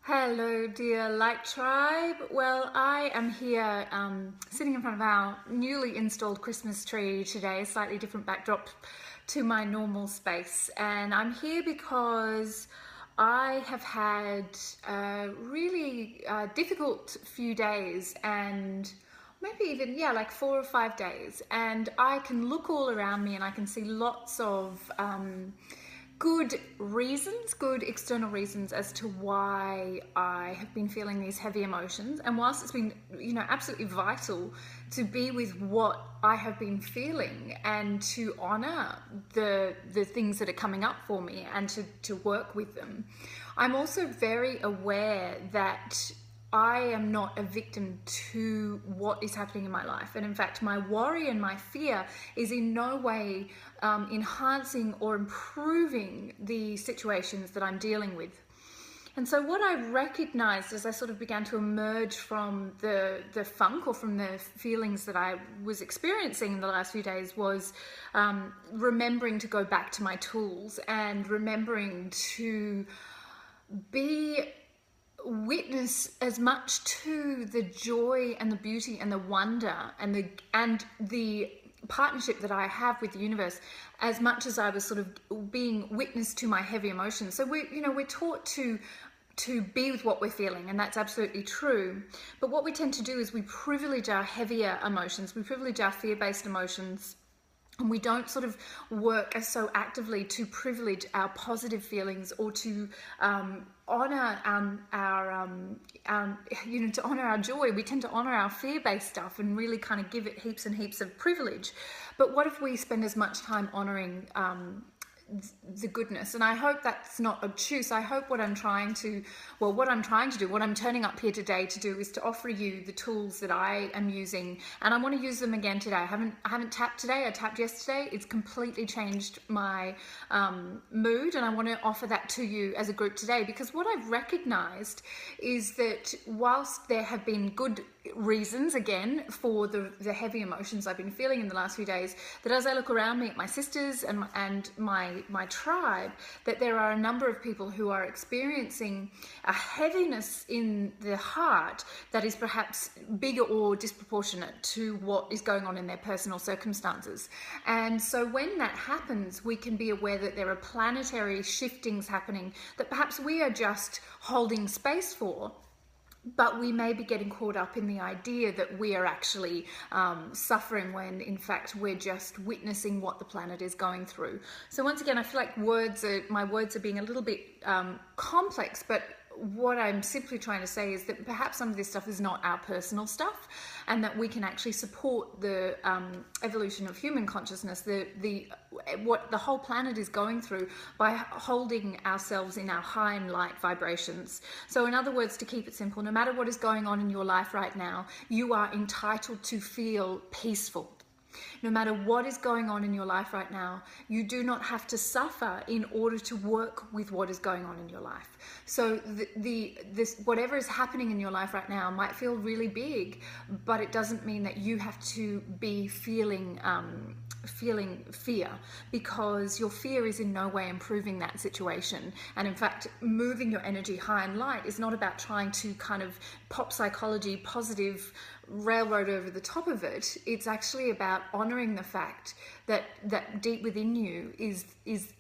Hello, dear Light Tribe. Well, I am here sitting in front of our newly installed Christmas tree today, a slightly different backdrop to my normal space. And I'm here because I have had a really difficult few days and maybe even, like 4 or 5 days. And I can look all around me and I can see lots of good reasons, good external reasons as to why I have been feeling these heavy emotions. And whilst it's been, absolutely vital to be with what I have been feeling and to honor the things that are coming up for me and to work with them, I'm also very aware that I am not a victim to what is happening in my life. And in fact, my worry and my fear is in no way enhancing or improving the situations that I'm dealing with. And so what I recognized as I sort of began to emerge from the funk or from the feelings that I was experiencing in the last few days was remembering to go back to my tools and remembering to be witness as much to the joy and the beauty and the wonder and the partnership that I have with the universe, as much as I was sort of being witness to my heavy emotions. So we're taught to be with what we're feeling, and that's absolutely true. But what we tend to do is we privilege our heavier emotions, we privilege our fear-based emotions, and we don't sort of work as so actively to privilege our positive feelings or to honor to honor our joy. We tend to honor our fear-based stuff and really kind of give it heaps and heaps of privilege. But what if we spend as much time honoring the goodness? And I hope that's not obtuse. I hope what I'm turning up here today to do is to offer you the tools that I am using, and I want to use them again today. I haven't tapped today. I tapped yesterday. It's completely changed my mood, and I want to offer that to you as a group today, because what I've recognized is that whilst there have been good reasons again for the heavy emotions I've been feeling in the last few days, that as I look around me at my sisters and my tribe, that there are a number of people who are experiencing a heaviness in the heart that is perhaps bigger or disproportionate to what is going on in their personal circumstances. And so when that happens, we can be aware that there are planetary shiftings happening that perhaps we are just holding space for, but we may be getting caught up in the idea that we are actually suffering when in fact we're just witnessing what the planet is going through. So once again, I feel like my words are being a little bit complex, but what I'm simply trying to say is that perhaps some of this stuff is not our personal stuff, and that we can actually support the evolution of human consciousness, what the whole planet is going through, by holding ourselves in our high and light vibrations. So in other words, to keep it simple, no matter what is going on in your life right now, you are entitled to feel peaceful. No matter what is going on in your life right now, you do not have to suffer in order to work with what is going on in your life. So this whatever is happening in your life right now might feel really big, but it doesn't mean that you have to be feeling fear, because your fear is in no way improving that situation. And in fact, moving your energy high and light is not about trying to kind of pop psychology positive railroad over the top of it. It's actually about honoring the fact that deep within you is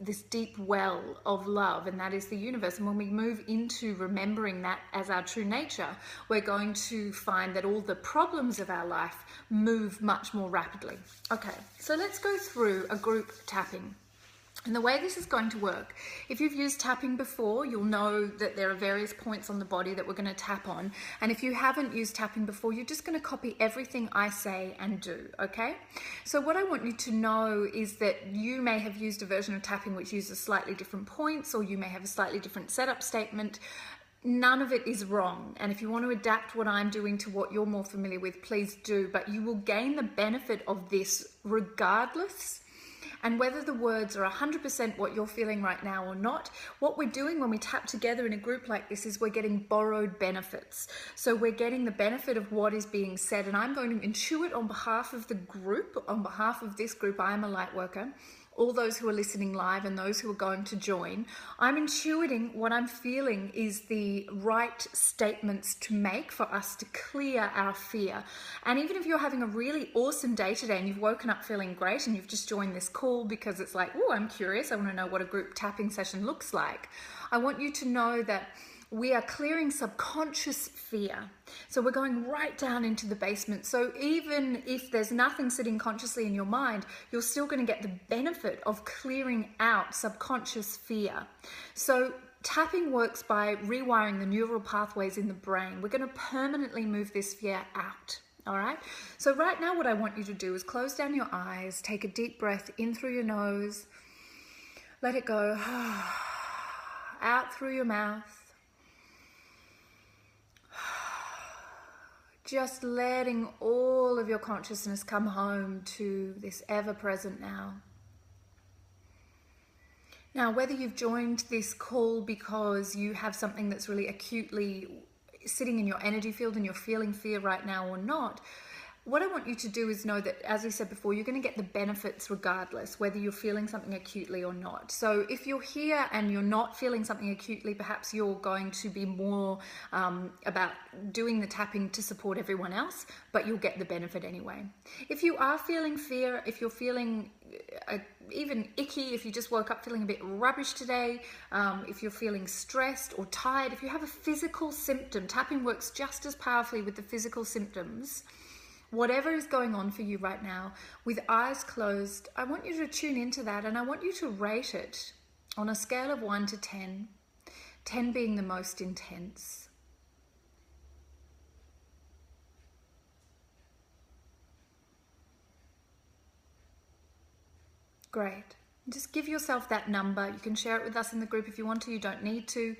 this deep well of love, and that is the universe. And when we move into remembering that as our true nature, we're going to find that all the problems of our life move much more rapidly. Okay, so let's go through a group tapping. And the way this is going to work, if you've used tapping before, you'll know that there are various points on the body that we're going to tap on. And if you haven't used tapping before, you're just going to copy everything I say and do, okay? So what I want you to know is that you may have used a version of tapping which uses slightly different points, or you may have a slightly different setup statement. None of it is wrong. And if you want to adapt what I'm doing to what you're more familiar with, please do. But you will gain the benefit of this regardless. And whether the words are 100% what you're feeling right now or not, what we're doing when we tap together in a group like this is we're getting borrowed benefits. So we're getting the benefit of what is being said, and I'm going to intuit on behalf of the group, on behalf of this group. I'm a light worker. all those who are listening live and those who are going to join, I'm intuiting what I'm feeling is the right statements to make for us to clear our fear. And even if you're having a really awesome day today and you've woken up feeling great and you've just joined this call because it's like, oh, I'm curious, I want to know what a group tapping session looks like, I want you to know that we are clearing subconscious fear. So we're going right down into the basement. So even if there's nothing sitting consciously in your mind, you're still going to get the benefit of clearing out subconscious fear. So tapping works by rewiring the neural pathways in the brain. We're going to permanently move this fear out. All right. So right now, what I want you to do is close down your eyes, take a deep breath in through your nose, let it go out through your mouth. Just letting all of your consciousness come home to this ever-present now. Now, whether you've joined this call because you have something that's really acutely sitting in your energy field and you're feeling fear right now or not, what I want you to do is know that, as we said before, you're going to get the benefits regardless, whether you're feeling something acutely or not. So if you're here and you're not feeling something acutely, perhaps you're going to be more about doing the tapping to support everyone else, but you'll get the benefit anyway. If you are feeling fear, if you're feeling even icky, if you just woke up feeling a bit rubbish today, if you're feeling stressed or tired, if you have a physical symptom, tapping works just as powerfully with the physical symptoms. Whatever is going on for you right now, with eyes closed, I want you to tune into that and I want you to rate it on a scale of 1 to 10, 10 being the most intense. Great. Just give yourself that number. You can share it with us in the group if you want to, you don't need to.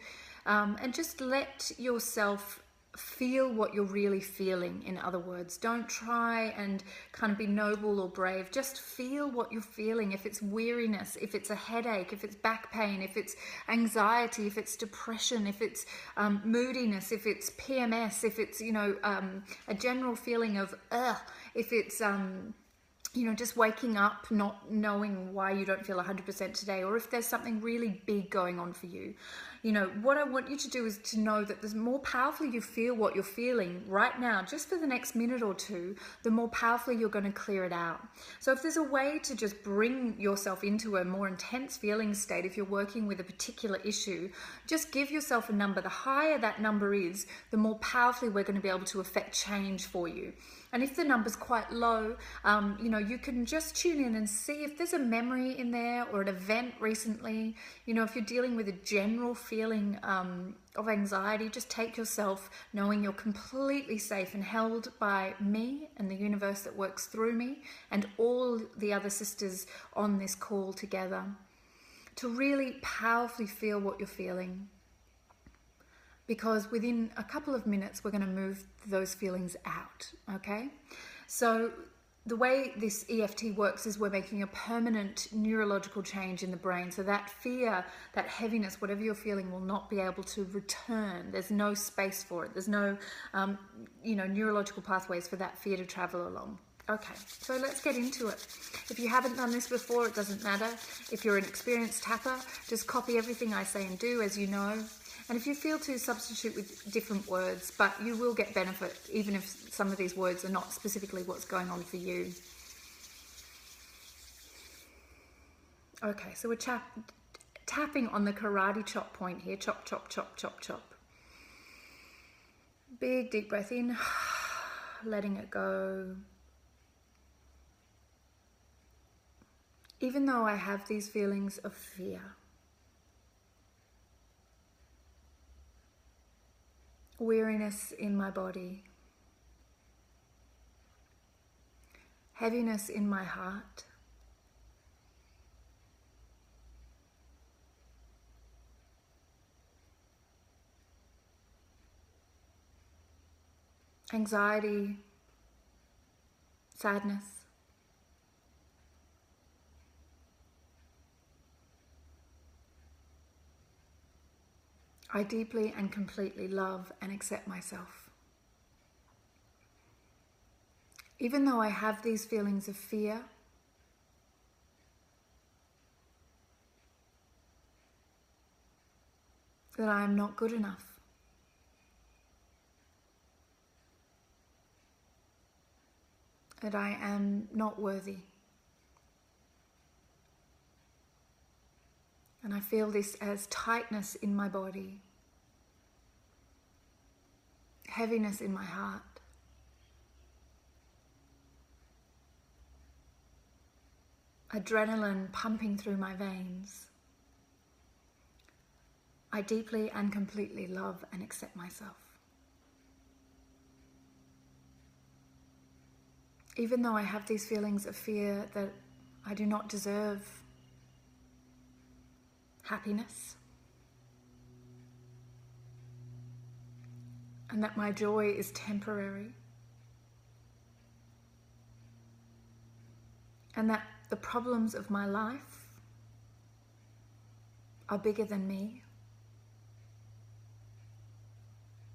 And just let yourself feel what you're really feeling. In other words, don't try and kind of be noble or brave. Just feel what you're feeling. If it's weariness, if it's a headache, if it's back pain, if it's anxiety, if it's depression, if it's moodiness, if it's PMS, if it's, a general feeling of if it's just waking up not knowing why you don't feel 100% today, or if there's something really big going on for you. What I want you to do is to know that the more powerfully you feel what you're feeling right now, just for the next minute or two, the more powerfully you're going to clear it out. So if there's a way to just bring yourself into a more intense feeling state, if you're working with a particular issue, just give yourself a number. The higher that number is, the more powerfully we're going to be able to affect change for you. And if the number's quite low, you can just tune in and see if there's a memory in there or an event recently. If you're dealing with a general feeling of anxiety, just take yourself knowing you're completely safe and held by me and the universe that works through me and all the other sisters on this call together, to really powerfully feel what you're feeling. Because within a couple of minutes, we're going to move those feelings out, okay? So the way this EFT works is we're making a permanent neurological change in the brain. So that fear, that heaviness, whatever you're feeling, will not be able to return. There's no space for it. There's no, neurological pathways for that fear to travel along. Okay, so let's get into it. If you haven't done this before, it doesn't matter. If you're an experienced tapper, just copy everything I say and do, as you know. And if you feel to, substitute with different words, but you will get benefit even if some of these words are not specifically what's going on for you. Okay, so we're tapping on the karate chop point here. Chop, chop, chop, chop, chop. Big deep breath in, letting it go. Even though I have these feelings of fear, weariness in my body, heaviness in my heart, anxiety, sadness, I deeply and completely love and accept myself. Even though I have these feelings of fear, that I am not good enough, that I am not worthy. And I feel this as tightness in my body, heaviness in my heart. Adrenaline pumping through my veins. I deeply and completely love and accept myself. Even though I have these feelings of fear that I do not deserve happiness, and that my joy is temporary, and that the problems of my life are bigger than me,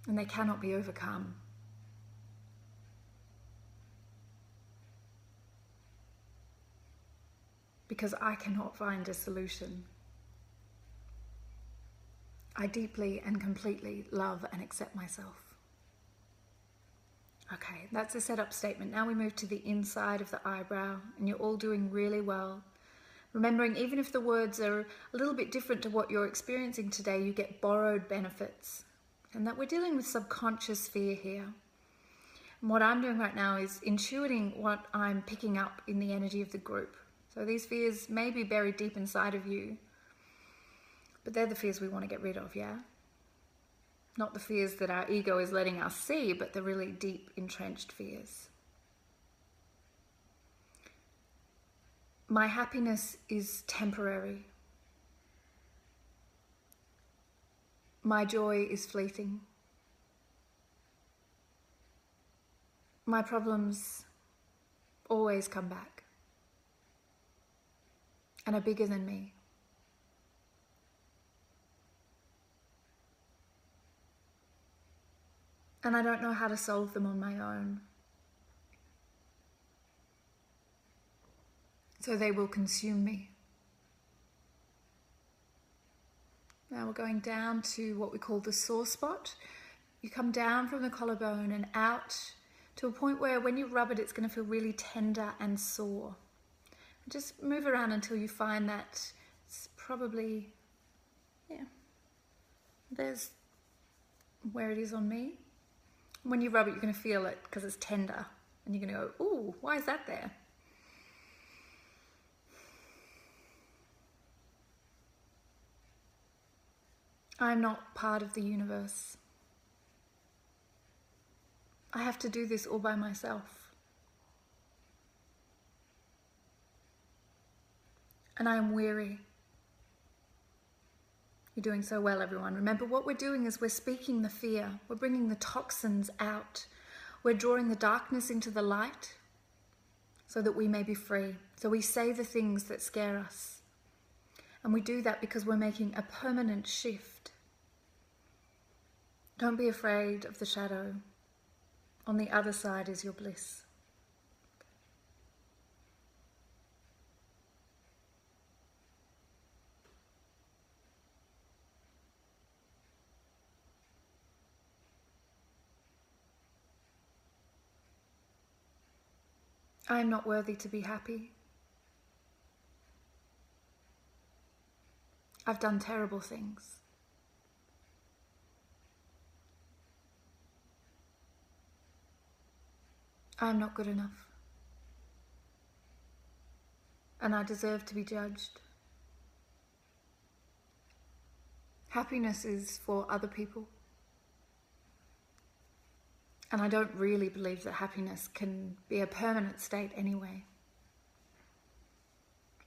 and they cannot be overcome. Because I cannot find a solution. I deeply and completely love and accept myself. Okay, that's a setup statement. Now we move to the inside of the eyebrow, and you're all doing really well. Remembering, even if the words are a little bit different to what you're experiencing today, you get borrowed benefits. And that we're dealing with subconscious fear here. And what I'm doing right now is intuiting what I'm picking up in the energy of the group. So these fears may be buried deep inside of you, but they're the fears we want to get rid of, yeah? Not the fears that our ego is letting us see, but the really deep, entrenched fears. My happiness is temporary. My joy is fleeting. My problems always come back and are bigger than me. And I don't know how to solve them on my own. So they will consume me. Now we're going down to what we call the sore spot. You come down from the collarbone and out to a point where when you rub it, it's going to feel really tender and sore. Just move around until you find that it's probably, there's where it is on me. When you rub it, you're going to feel it because it's tender. And you're going to go, ooh, why is that there? I'm not part of the universe. I have to do this all by myself. And I am weary. You're doing so well, everyone. Remember, what we're doing is we're speaking the fear. We're bringing the toxins out. We're drawing the darkness into the light so that we may be free. So we say the things that scare us. And we do that because we're making a permanent shift. Don't be afraid of the shadow. On the other side is your bliss. I am not worthy to be happy. I've done terrible things. I am not good enough. And I deserve to be judged. Happiness is for other people. And I don't really believe that happiness can be a permanent state anyway.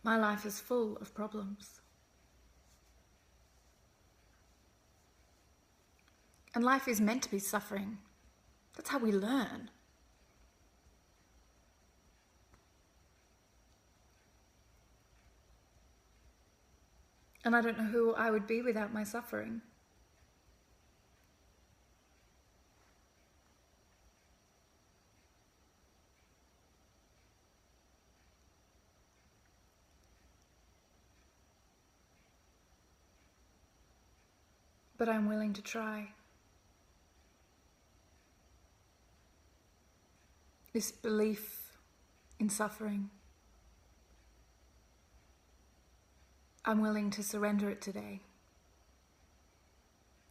My life is full of problems. And life is meant to be suffering. That's how we learn. And I don't know who I would be without my suffering. but I'm willing to try. This belief in suffering, I'm willing to surrender it today.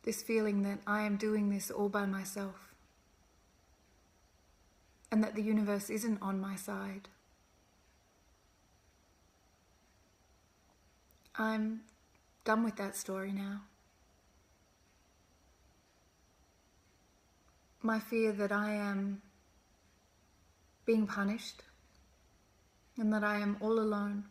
This feeling that I am doing this all by myself and that the universe isn't on my side. I'm done with that story now. My fear that I am being punished and that I am all alone.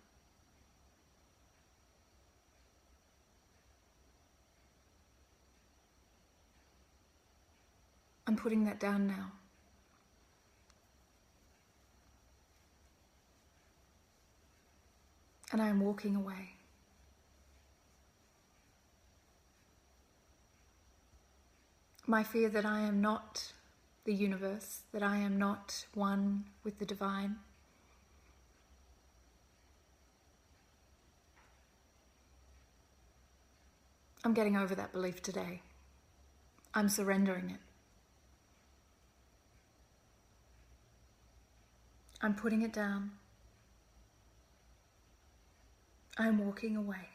I'm putting that down now. And I am walking away. My fear that I am not the universe, that I am not one with the divine. I'm getting over that belief today. I'm surrendering it. I'm putting it down. I'm walking away.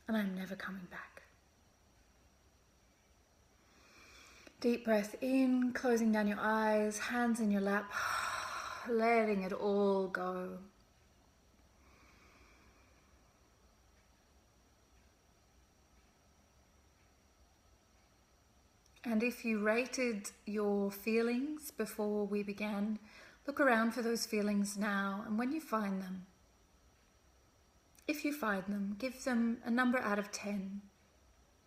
And I'm never coming back. Deep breath in, closing down your eyes, hands in your lap, letting it all go. And if you rated your feelings before we began, look around for those feelings now, and when you find them, if you find them, give them a number out of 10,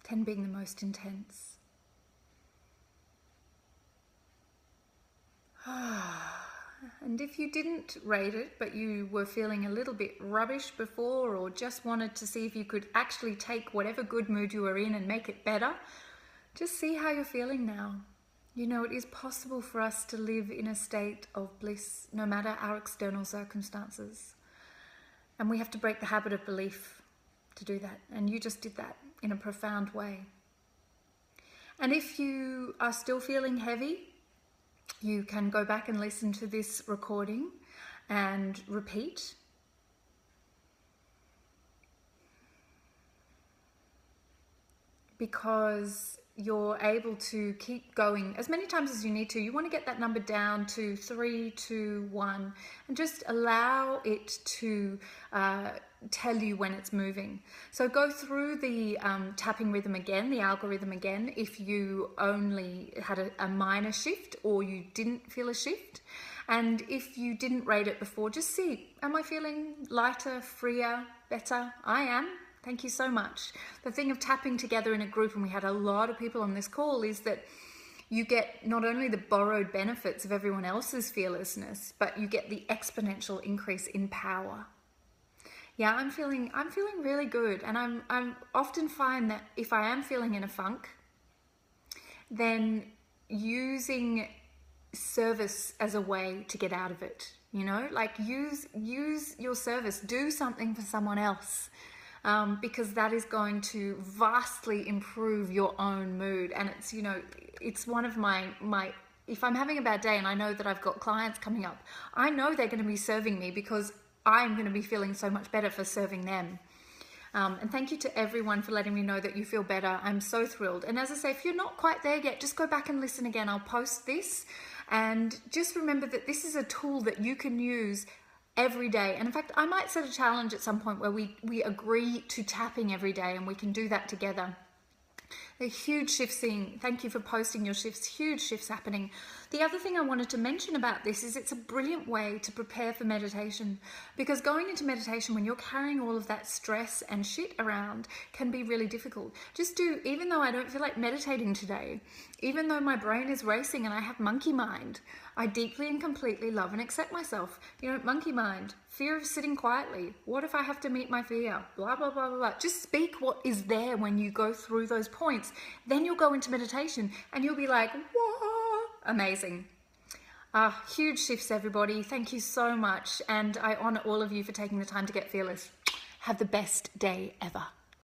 10 being the most intense. And if you didn't rate it, but you were feeling a little bit rubbish before, or just wanted to see if you could actually take whatever good mood you were in and make it better, just see how you're feeling now. You know, it is possible for us to live in a state of bliss, no matter our external circumstances. And we have to break the habit of belief to do that. And you just did that in a profound way. And if you are still feeling heavy, you can go back and listen to this recording and repeat. Because you're able to keep going as many times as you need to. You want to get that number down to 3, 2, 1, and just allow it to tell you when it's moving. So go through the tapping rhythm again, the algorithm again, if you only had a minor shift or you didn't feel a shift. And if you didn't rate it before, just see, am I feeling lighter, freer, better? I am. Thank you so much. The thing of tapping together in a group, and we had a lot of people on this call, is that you get not only the borrowed benefits of everyone else's fearlessness, but you get the exponential increase in power. Yeah, I'm feeling really good, and I'm often find that if I am feeling in a funk, then using service as a way to get out of it. You know, like use your service, do something for someone else. Because that is going to vastly improve your own mood. And it's, you know, it's one of my, if I'm having a bad day and I know that I've got clients coming up, I know they're going to be serving me because I'm going to be feeling so much better for serving them. And thank you to everyone for letting me know that you feel better. I'm so thrilled. And as I say, if you're not quite there yet, just go back and listen again. I'll post this. And just remember that this is a tool that you can use every day. And in fact, I might set a challenge at some point where we agree to tapping every day, and we can do that together. The huge shifts in, thank you for posting your shifts, huge shifts happening. The other thing I wanted to mention about this is it's a brilliant way to prepare for meditation, because going into meditation when you're carrying all of that stress and shit around can be really difficult. Just do, even though I don't feel like meditating today, even though my brain is racing and I have monkey mind, I deeply and completely love and accept myself. You know, monkey mind, fear of sitting quietly. What if I have to meet my fear? Blah, blah, blah, blah, blah. Just speak what is there when you go through those points. Then you'll go into meditation and you'll be like, whoa, amazing. Huge shifts, everybody. Thank you so much. And I honor all of you for taking the time to get fearless. Have the best day ever.